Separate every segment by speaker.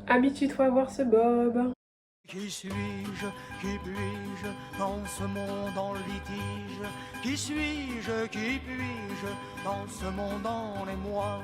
Speaker 1: Habitue-toi à voir ce bob.
Speaker 2: Qui suis-je, qui puis-je dans ce monde en litige? Qui suis-je, qui puis-je dans ce monde en émoi?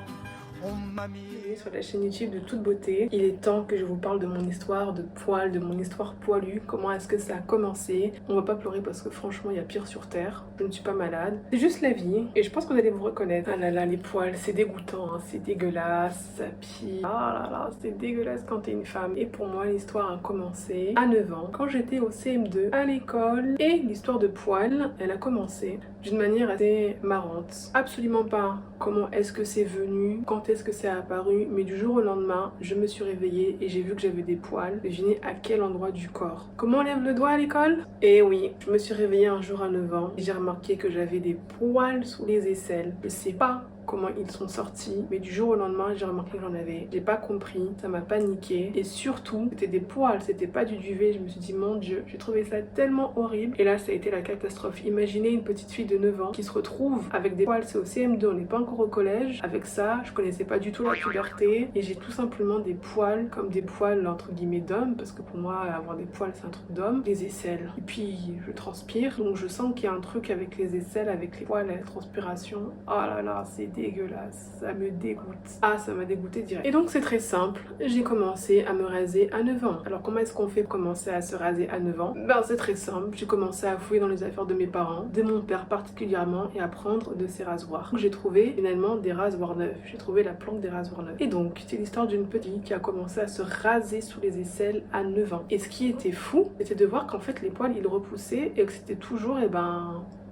Speaker 2: On m'a mis...
Speaker 1: Bienvenue sur la chaîne YouTube de Toute Beauté. Il est temps que je vous parle de mon histoire de poil, de mon histoire poilue. Comment est-ce que ça a commencé? On va pas pleurer parce que franchement il y a pire sur terre. Je ne suis pas malade. C'est juste la vie et je pense que vous allez vous reconnaître. Ah là là, les poils, c'est dégoûtant, hein. C'est dégueulasse, ça pue. Ah là là, c'est dégueulasse quand t'es une femme. Et pour moi, l'histoire a commencé à 9 ans, quand j'étais au CM2 à l'école. Et l'histoire de poils, elle a commencé d'une manière assez marrante. Absolument pas comment est-ce que c'est venu, quand est-ce que c'est apparu, mais du jour au lendemain, je me suis réveillée et j'ai vu que j'avais des poils. Devinez à quel endroit du corps. Comment on lève le doigt à l'école? Eh oui, je me suis réveillée un jour à 9 ans et j'ai remarqué que j'avais des poils sous les aisselles. Je sais pas comment ils sont sortis, mais du jour au lendemain j'ai remarqué que j'en avais. J'ai pas compris, ça m'a paniqué et surtout c'était des poils, c'était pas du duvet. Je me suis dit mon dieu, j'ai trouvé ça tellement horrible et là ça a été la catastrophe. Imaginez une petite fille de 9 ans qui se retrouve avec des poils, c'est au CM2, on n'est pas encore au collège. Avec ça, je connaissais pas du tout la puberté et j'ai tout simplement des poils, comme des poils entre guillemets d'homme, parce que pour moi avoir des poils c'est un truc d'homme, les aisselles. Et puis je transpire, donc je sens qu'il y a un truc avec les aisselles, avec les poils et la transpiration. Oh là là, c'est dégueulasse, ça me dégoûte. Ah, ça m'a dégoûté direct. Et donc c'est très simple, j'ai commencé à me raser à 9 ans. Alors comment est-ce qu'on fait pour commencer à se raser à 9 ans? Ben c'est très simple, j'ai commencé à fouiller dans les affaires de mes parents, de mon père particulièrement, et à prendre de ses rasoirs. J'ai trouvé finalement des rasoirs neufs, j'ai trouvé la planque des rasoirs neufs. Et donc c'est l'histoire d'une petite qui a commencé à se raser sous les aisselles à 9 ans. Et ce qui était fou, c'était de voir qu'en fait les poils ils repoussaient et que c'était toujours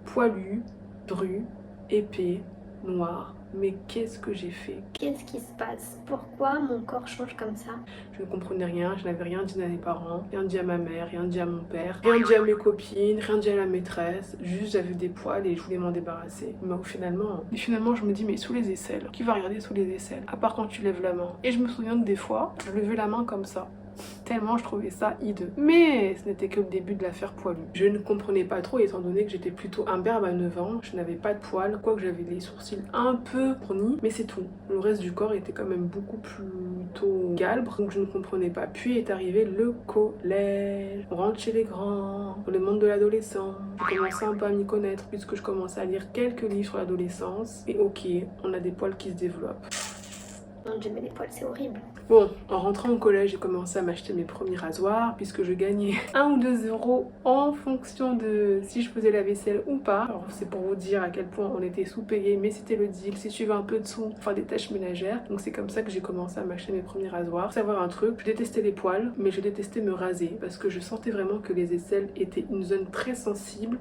Speaker 1: poilu, dru, épais, noir. Mais qu'est-ce que j'ai fait?
Speaker 3: Qu'est-ce qui se passe? Pourquoi mon corps change comme ça?
Speaker 1: Je ne comprenais rien, je n'avais rien dit à mes parents, rien dit à ma mère, rien dit à mon père, rien dit à mes copines, rien dit à la maîtresse. Juste j'avais des poils et je voulais m'en débarrasser. Mais finalement je me dis mais sous les aisselles, qui va regarder sous les aisselles? À part quand tu lèves la main. Et je me souviens que des fois, je levais la main comme ça. Tellement je trouvais ça hideux. Mais ce n'était que le début de l'affaire poilue. Je ne comprenais pas trop étant donné que j'étais plutôt imberbe à 9 ans. Je n'avais pas de poils, quoique j'avais les sourcils un peu fournis, mais c'est tout. Le reste du corps était quand même beaucoup plutôt galbre, donc je ne comprenais pas. Puis est arrivé le collège. On rentre chez les grands, dans le monde de l'adolescent. J'ai commencé un peu à m'y connaître puisque je commençais à lire quelques livres sur l'adolescence. Et ok, on a des poils qui se développent.
Speaker 3: Mon dieu, mais les poils c'est horrible.
Speaker 1: Bon, en rentrant au collège, j'ai commencé à m'acheter mes premiers rasoirs puisque je gagnais 1 ou 2 euros en fonction de si je faisais la vaisselle ou pas. Alors c'est pour vous dire à quel point on était sous-payés, mais c'était le deal. Si tu veux un peu de sous, faire des tâches ménagères. Donc c'est comme ça que j'ai commencé à m'acheter mes premiers rasoirs. Faut savoir un truc, je détestais les poils, mais je détestais me raser parce que je sentais vraiment que les aisselles étaient une zone très sensible,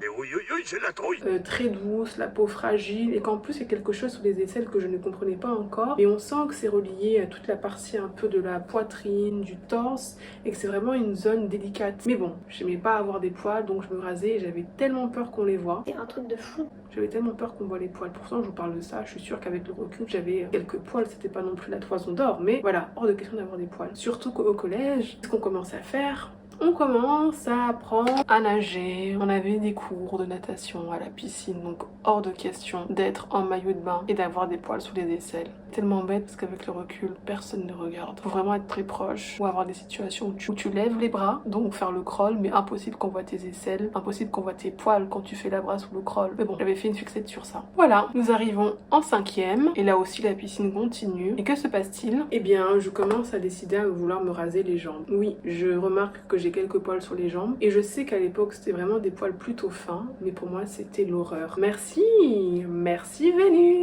Speaker 2: c'est la trouille.
Speaker 1: très douce, la peau fragile, et qu'en plus il y a quelque chose sous les aisselles que je ne comprenais pas encore. Et on sent que c'est relié à toute la partie un peu de la poitrine, du torse, et que c'est vraiment une zone délicate. Mais bon, j'aimais pas avoir des poils, donc je me rasais et j'avais tellement peur qu'on les voit.
Speaker 3: C'est un truc de fou.
Speaker 1: J'avais tellement peur qu'on voit les poils. Pourtant, je vous parle de ça, je suis sûre qu'avec le recul, j'avais quelques poils, c'était pas non plus la toison d'or, mais voilà, hors de question d'avoir des poils. Surtout qu'au collège, ce qu'on commence à faire, on commence à apprendre à nager. On avait des cours de natation à la piscine, donc hors de question d'être en maillot de bain et d'avoir des poils sous les aisselles. Tellement bête parce qu'avec le recul, personne ne regarde. Faut vraiment être très proche ou avoir des situations où tu lèves les bras, donc faire le crawl, mais impossible qu'on voit tes aisselles, impossible qu'on voit tes poils quand tu fais la bras sous le crawl. Mais bon, j'avais fait une fixette sur ça. Voilà, nous arrivons en 5e et là aussi la piscine continue. Et que se passe-t-il? Eh bien, je commence à décider à vouloir me raser les jambes. Oui, je remarque que j'ai quelques poils sur les jambes et je sais qu'à l'époque c'était vraiment des poils plutôt fins, mais pour moi c'était l'horreur. Merci Vénus.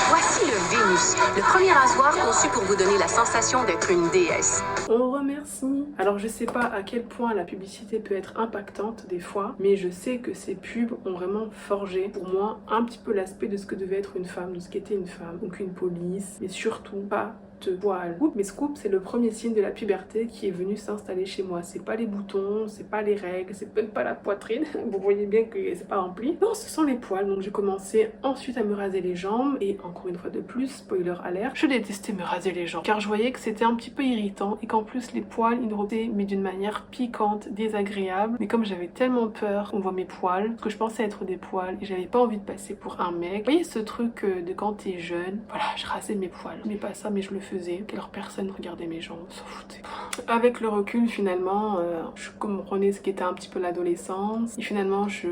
Speaker 4: Voici le Vénus, le premier rasoir conçu pour vous donner la sensation d'être une déesse.
Speaker 1: On remercie. Alors je sais pas à quel point la publicité peut être impactante des fois, mais je sais que ces pubs ont vraiment forgé pour moi un petit peu l'aspect de ce que devait être une femme, de ce qu'était une femme. Donc une police, mais surtout pas poils. Mais ce coupe, c'est le premier signe de la puberté qui est venu s'installer chez moi. C'est pas les boutons, c'est pas les règles, c'est même pas la poitrine. Vous voyez bien que c'est pas rempli. Non, ce sont les poils. Donc j'ai commencé ensuite à me raser les jambes et encore une fois de plus, spoiler alert, je détestais me raser les jambes car je voyais que c'était un petit peu irritant et qu'en plus les poils ils remontaient mais d'une manière piquante, désagréable. Mais comme j'avais tellement peur qu'on voit mes poils, que je pensais être des poils et j'avais pas envie de passer pour un mec. Vous voyez ce truc de quand t'es jeune, voilà, je rasais mes poils. Mais pas ça, mais je le fais faisaient, qu'alors personne regardait mes jambes, on s'en foutait. Avec le recul, finalement, je comprenais ce qu'était un petit peu l'adolescence. Et finalement, je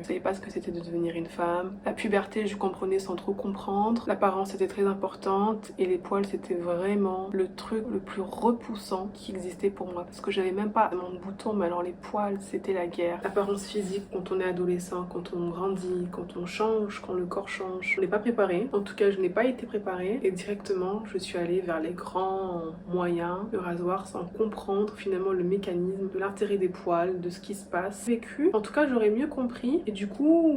Speaker 1: savais pas ce que c'était de devenir une femme. La puberté, je comprenais sans trop comprendre. L'apparence était très importante et les poils, c'était vraiment le truc le plus repoussant qui existait pour moi. Parce que j'avais même pas mon bouton, mais alors les poils, c'était la guerre. L'apparence physique, quand on est adolescent, quand on grandit, quand on change, quand le corps change, on n'est pas préparé. En tout cas, je n'ai pas été préparée et directement, je suis allée vers les grands moyens, le rasoir, sans comprendre finalement le mécanisme de l'intérêt des poils, de ce qui se passe. Vécu, en tout cas, j'aurais mieux compris et du coup,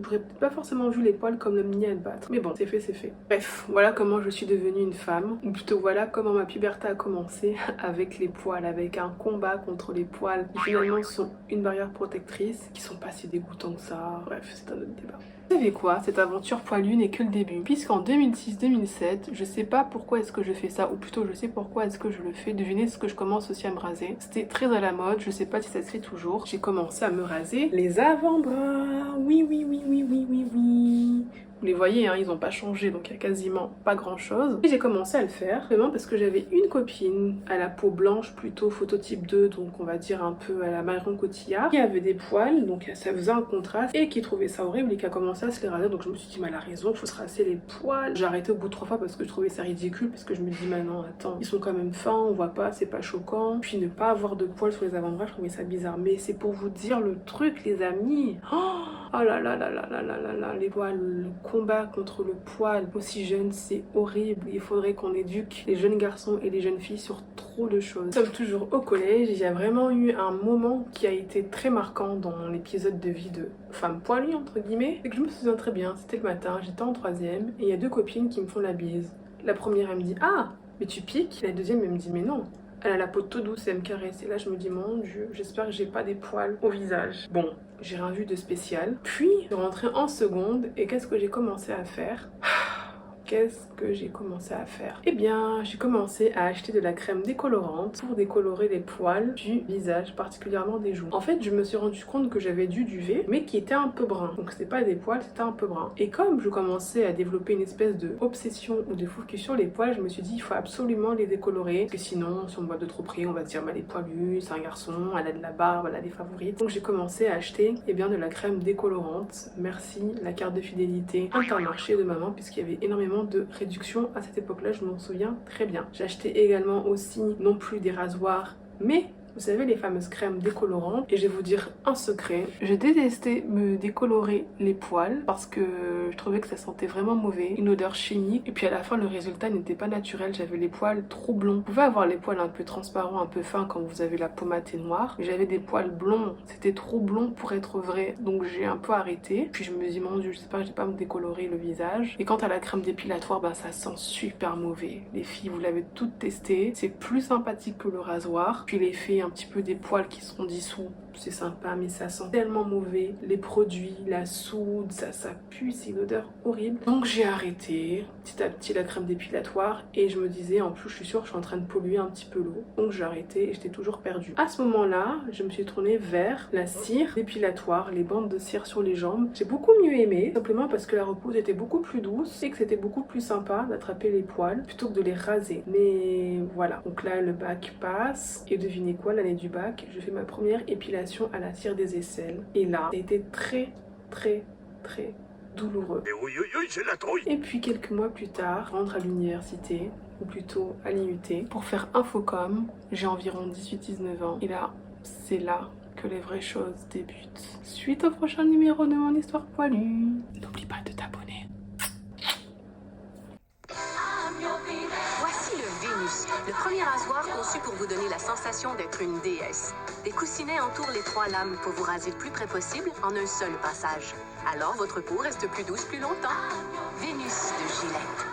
Speaker 1: j'aurais peut-être pas forcément vu les poils comme le mini à battre. Mais bon, c'est fait, c'est fait. Bref, voilà comment je suis devenue une femme, ou plutôt voilà comment ma puberté a commencé avec les poils, avec un combat contre les poils qui finalement sont une barrière protectrice, qui sont pas si dégoûtants que ça. Bref, c'est un autre débat. Vous savez quoi, cette aventure poilue n'est que le début, puisqu'en 2006-2007, je sais pas pourquoi est-ce que je fais ça, ou plutôt je sais pourquoi est-ce que je le fais, devinez ce que je commence aussi à me raser. C'était très à la mode, je sais pas si ça se fait toujours, j'ai commencé à me raser les avant-bras, oui. Vous les voyez, hein, ils n'ont pas changé, donc il y a quasiment pas grand chose. Et j'ai commencé à le faire, vraiment parce que j'avais une copine à la peau blanche, plutôt phototype 2, donc on va dire un peu à la Marion Cotillard, qui avait des poils, donc ça faisait un contraste, et qui trouvait ça horrible et qui a commencé à se les raser. Donc je me suis dit, mais elle a raison, il faut se raser les poils. J'ai arrêté au bout de 3 fois parce que je trouvais ça ridicule, parce que je me dis, mais non, attends, ils sont quand même fins, on voit pas, c'est pas choquant. Puis ne pas avoir de poils sur les avant-bras, je trouvais ça bizarre. Mais c'est pour vous dire le truc, les amis. Oh là là, les poils, le combat contre le poil aussi jeune, c'est horrible. Il faudrait qu'on éduque les jeunes garçons et les jeunes filles sur trop de choses. Nous sommes toujours au collège, il y a vraiment eu un moment qui a été très marquant dans l'épisode de vie de femme poilue entre guillemets. C'est que je me souviens très bien, c'était le matin, j'étais en 3e et il y a 2 copines qui me font la bise. La première elle me dit, ah mais tu piques. La deuxième elle me dit, mais non. Elle a la peau toute douce et elle me caresse. Et là, je me dis, mon Dieu, j'espère que j'ai pas des poils au visage. Bon, j'ai rien vu de spécial. Puis, je suis rentrée en seconde et qu'est-ce que j'ai commencé à faire ? Eh bien, j'ai commencé à acheter de la crème décolorante pour décolorer les poils du visage, particulièrement des joues. En fait, je me suis rendu compte que j'avais du duvet, mais qui était un peu brun. Donc c'était pas des poils, c'était un peu brun. Et comme je commençais à développer une espèce de obsession ou de focus sur les poils, je me suis dit, il faut absolument les décolorer, parce que sinon, si on me voit de trop près, on va se dire, bah, elle est poilue, c'est un garçon, elle a de la barbe, elle a des favorites. Donc j'ai commencé à acheter, eh bien, de la crème décolorante. Merci, la carte de fidélité Intermarché de maman, puisqu'il y avait énormément de réduction à cette époque-là, je m'en souviens très bien. J'ai acheté également aussi non plus des rasoirs, mais vous savez, les fameuses crèmes décolorantes. Et je vais vous dire un secret. Je détestais me décolorer les poils parce que je trouvais que ça sentait vraiment mauvais. Une odeur chimique. Et puis à la fin, le résultat n'était pas naturel. J'avais les poils trop blonds. Vous pouvez avoir les poils un peu transparents, un peu fins quand vous avez la peau matée noire. Mais j'avais des poils blonds. C'était trop blond pour être vrai. Donc j'ai un peu arrêté. Puis je me dis, mon Dieu, j'espère que j'ai pas me décolorer le visage. Et quant à la crème dépilatoire, ben ça sent super mauvais. Les filles, vous l'avez toutes testé. C'est plus sympathique que le rasoir. Puis les filles, un petit peu des poils qui seront dissous, c'est sympa, mais ça sent tellement mauvais. Les produits, la soude, ça pue, c'est une odeur horrible. Donc j'ai arrêté petit à petit la crème dépilatoire et je me disais, en plus je suis sûre que je suis en train de polluer un petit peu l'eau. Donc j'ai arrêté et j'étais toujours perdue. À ce moment-là, je me suis tournée vers la cire dépilatoire, les bandes de cire sur les jambes. J'ai beaucoup mieux aimé, simplement parce que la repousse était beaucoup plus douce et que c'était beaucoup plus sympa d'attraper les poils plutôt que de les raser. Mais voilà, donc là le bac passe et devinez quoi, l'année du bac, je fais ma première épilation à la cire des aisselles. Et là, ça a été très douloureux.
Speaker 2: Et oui, j'ai la trouille.
Speaker 1: Et puis quelques mois plus tard, je rentre à l'université, ou plutôt à l'IUT, pour faire Infocom. J'ai environ 18-19 ans. Et là, c'est là que les vraies choses débutent. Suite au prochain numéro de mon histoire poilue. N'oublie pas de t'abonner.
Speaker 4: Voici le Vénus, le premier rasoir conçu pour vous donner la sensation d'être une déesse. Des coussinets entourent les 3 lames pour vous raser le plus près possible en un seul passage. Alors votre peau reste plus douce plus longtemps. Vénus de Gillette.